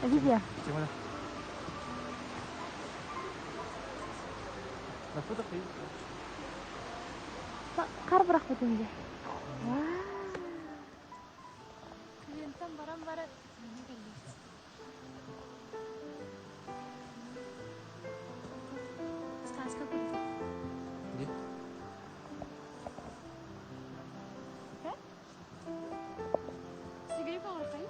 видео. Gimana? Nah, foto kayak Kar бірақ бүтінге. Вау. Клиенттен барам-бары мені келгенсіз. Сказка көрді. Где? Сигарет бағырқай?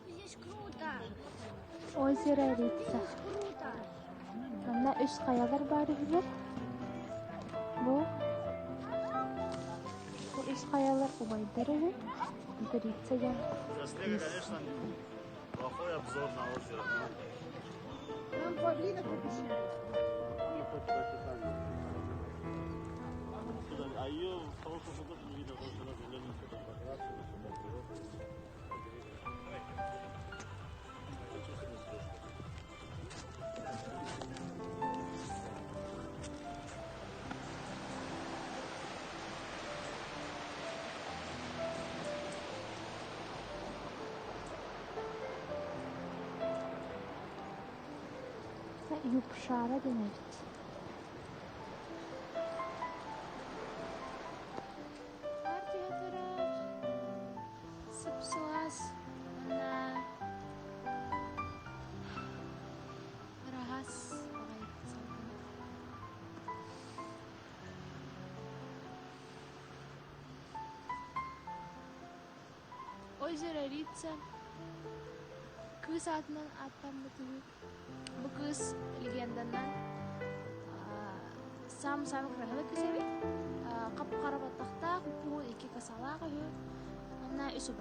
Здесь круто. Озеро Рица. Круто. Анда үш қаялар бар біздер. Бұл үш қаялар убайдар еді. Рицадан. Со снега, конечно, плохой обзор на озеро. Нам павлинов обещают. А ее в хорошем фото не видно, потому что она зелененькая, там покрашена, все маркировка. Юпшара демейді. Партия тұрар. Сып-суаз. Ана рағас. Озеро Рица. Кыз атынан аттан бұтығы. Bu kız legendandan sam-sam kırahı kızı kapkara batakta kupu iki kasala kahı ana isu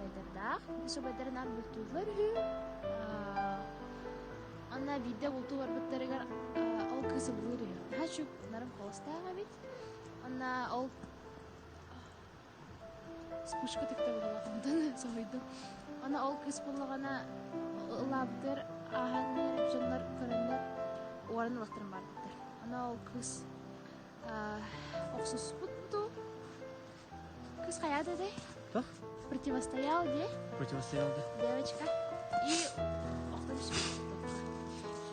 baydarın ar bultular hü ana video bultular bitterigar al kızı bulur hü ha şu narım hosta gabit ana al spuşka tıkta bulur ondan soydu ana al kız bulagana labdır ahanlar jonlar körünler orаны лақтырым бардыктыр. Ана ол кыз оксус бутtu. Кыз қаяды де? Так? Противостоял де? Противостоял, да? Девочка. И оқтырыш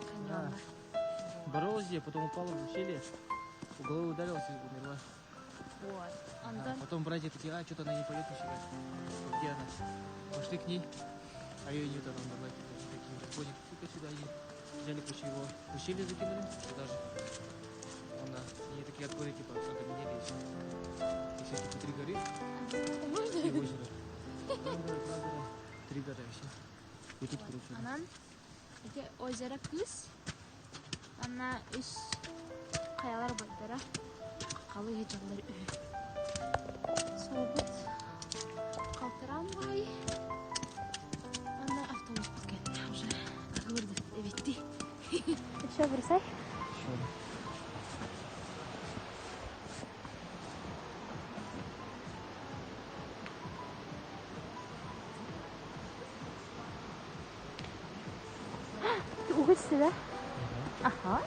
каньонға. Боролась, потом упала в ущелье, в голову ударилась и умерла. Вот. Ондан Потом братья такие, что-то она не пойдет нифига. Где она? Пошли к ней, а ее нет, она умерла. Такие, поняли, фига сюда, они взяли, короче, его в ущелье закинули, туда же. Они такие открыли, типа, загоменили и все. И все, типа, 3 горы и озеро. Да. 3 горы все. И тут, короче, анан эти озеро кыз. Ана үш қаялар байдыра. Қалы ежалар үй. Событ қалтырам бай. Ана автобус біткен. Уже договорды эбитти. Еще бросай. Еще. Ты угостишь, да? Ага.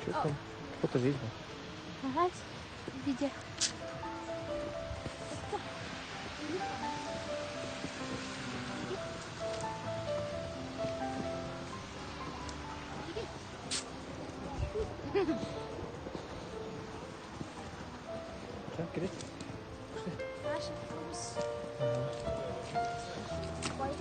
Что там? Кто-то видел. Ага, видео. Что, Крит? Наш автобус. Ой.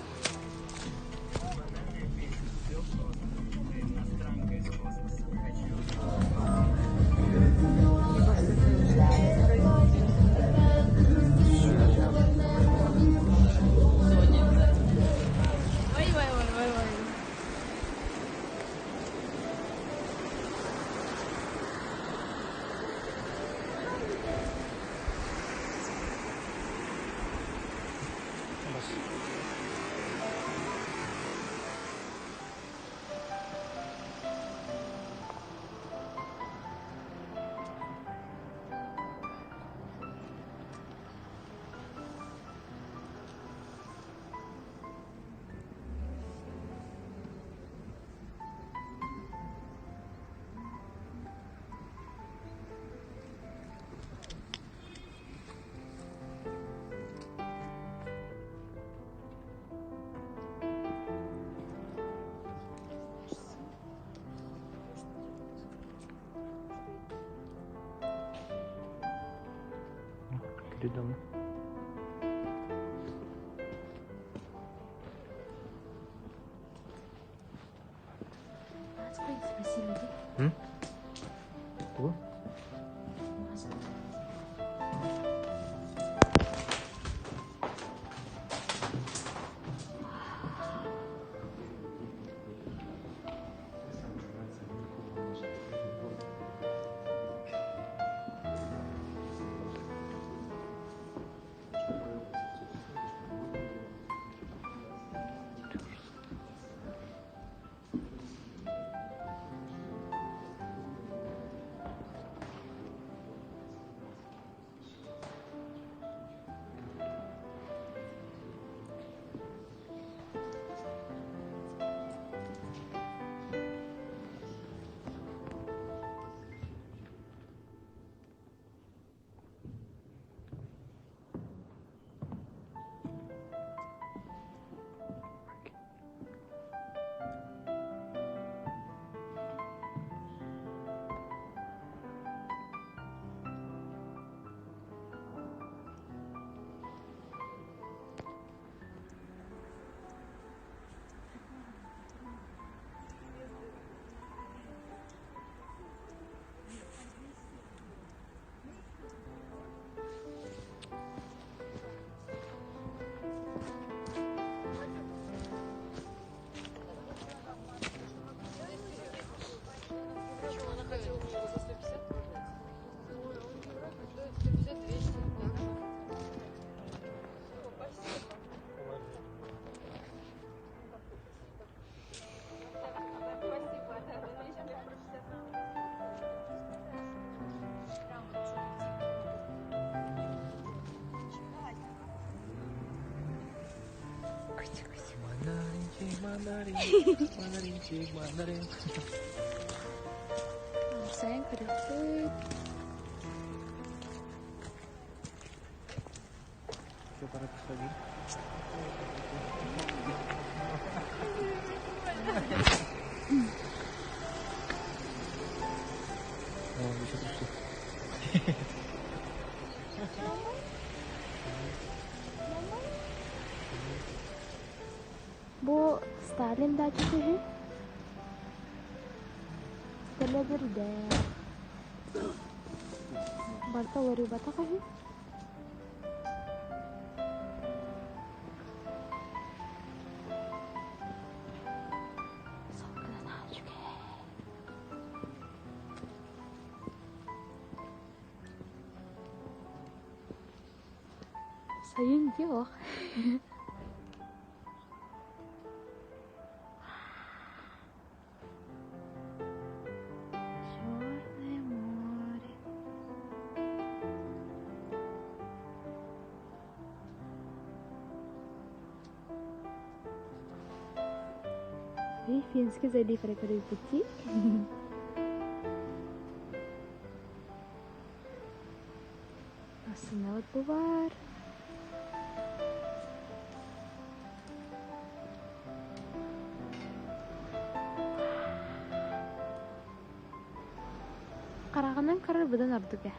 дома. Спасибо. Кого? Мандарин. Sayang keriput. Что пора посадить? О, еще пришли. Bu Stalin dachası hı? Teledir de. Barta wari bata ka hı? Sayın yok. Черное море. И финский залив пути. Остановить бувар. Караганнан карар бұдан ардық ә.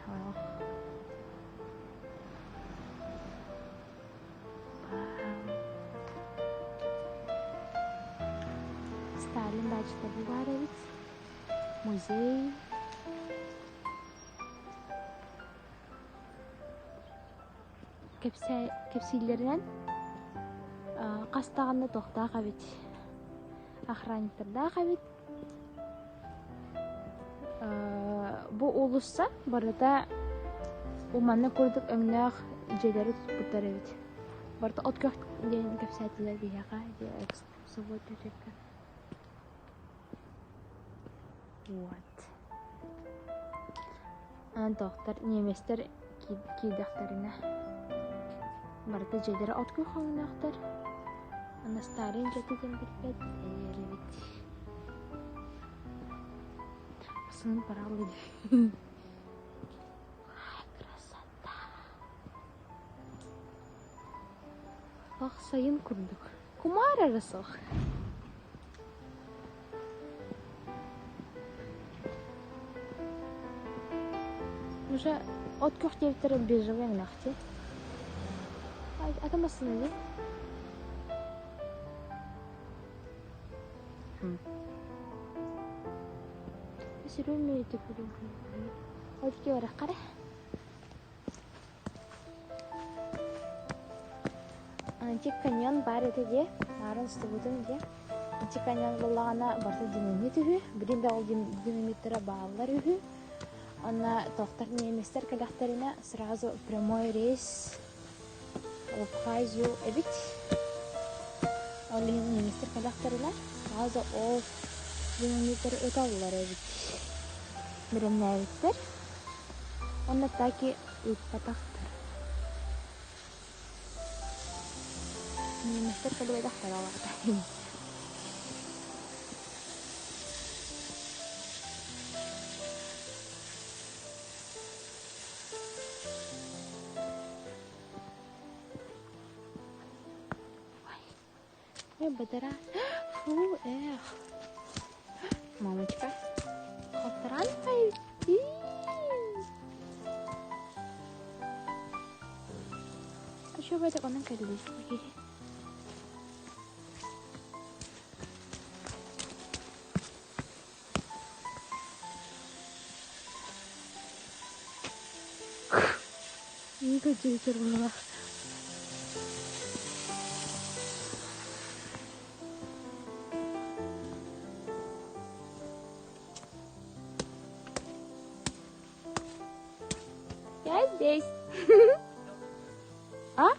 Сталин дачта бар evet. Музей. Кепсилерінен қастағанда тоқта қабет. Охранниктарда қабет. Bu olursa barada umanna kurduk öngнах jelleri tutar evet. Barada otkak diyen kepsatiler bir yaka diye eksport edecekler. Вот. Ан доктор неместер кидахтарына. Барда jelleri otkak öngнахтар. Ана Сталин жетиден билбет. Evet. Сынын паралы. Красота. Ах, сайын күрдік. Кумар арасық. Уже от көхтевтері бежевен нахте. Атамасын еді. Сүрүмей түпірін. Өтке барақ қара. Антик каньон бар еді де, арын ұсты бұдың де. Антик каньон болағана барты динамит үхі, бірінде ол динамиттері бағалар үхі. Она тоқтар неместер калақтарына сразу прямой рейс в Абхазию эбит. Ол неместер калақтарына сразу ол динамиттер өталылар эбит. Біремне эбиттер. Оны таки үтпатақтар. Неместер калақтар алағыда. Бедера. Фу, эх. Мамочка. Халтаран пойди. А что бедер онан кәлдейс? 이거 진짜 몰라. Я здесь. А?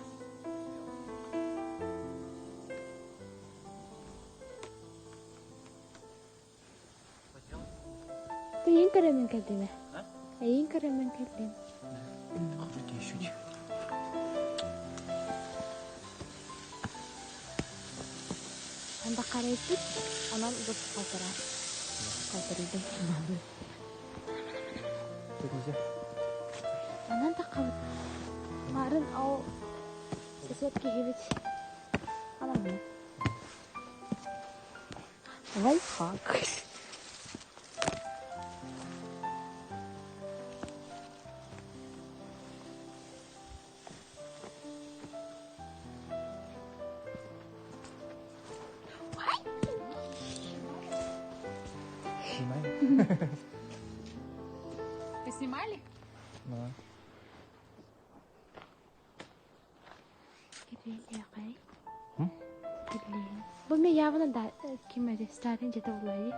Ты ең көремен келдеме? Ең көремен келдем. Хотите чуть. Анда қарайсыз, анан дұрыс қалтыра. Қалтырылдым. Анан да қабыт. Марын ау сесетке кебет. Анан мен. Лайфхак. Вы снимали? Да. Яқай. Келейін. Бұл мен явына да кемеді статын жете олайды.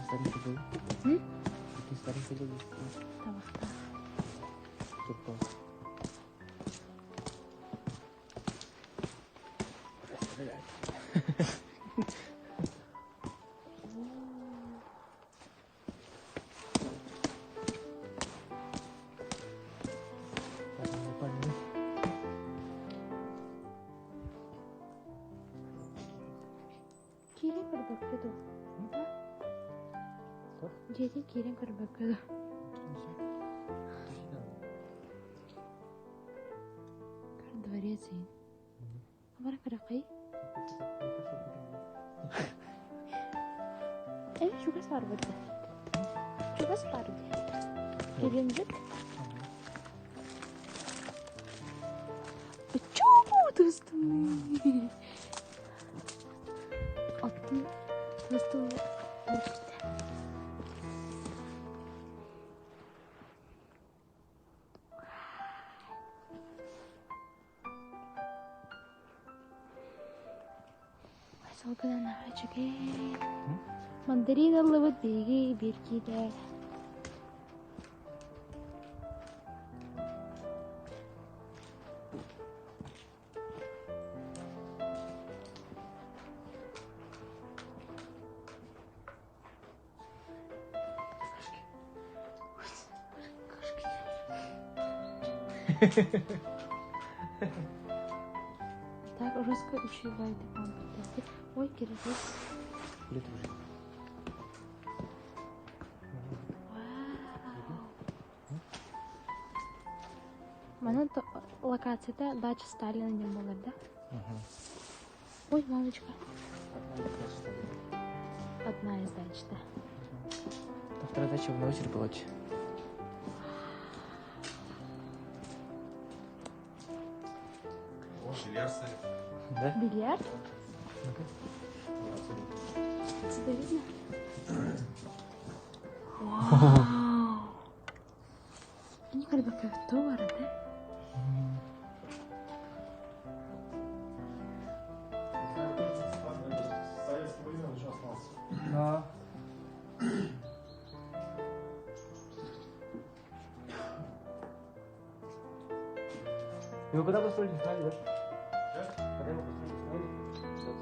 Старый футбол. Какие старые футболисты? Табақта. Турпал. Кирен көрбөккөдө. Жеди кирен көрбөккөдө. Дворец ин. Бара каракай. Шугас бар барды. Шугас бар. Келемдик. Чому достым? Аттын достым. Салгынан ачыге. Мандарин алып биги биркиде. Так, русская учивает вам. Ой, киргиз. Манай локацияда дача Сталина не было, да? Ой, мамочка. Одна из дач, да. Вторая дача в Новосибирске была. Да? Бильярд? Отсюда видно? Вау! Они как бы товары, да? Да. Его когда построили, знали, да? Когда его построили, знали?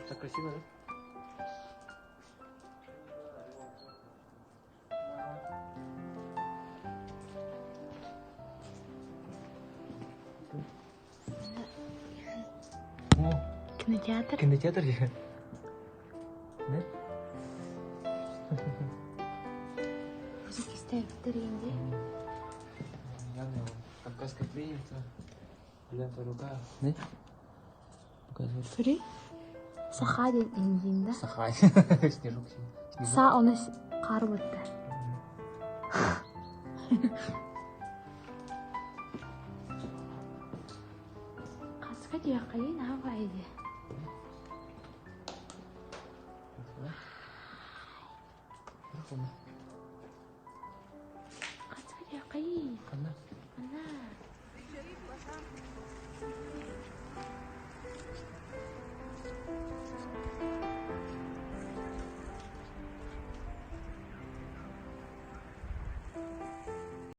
Так красиво, да? О, Кинотеатр. кинотеатр ya? Да? Музыки ставят в тренде. Явно Кавказская пленница. Бриллиантовая рука. Да? Показывает. Смотри. Саха ден индин, да? Сахай. Снежок. Са оны қарып өтті. Қасқа де қайын авайды. Қасқа де қайын. Karena Ана.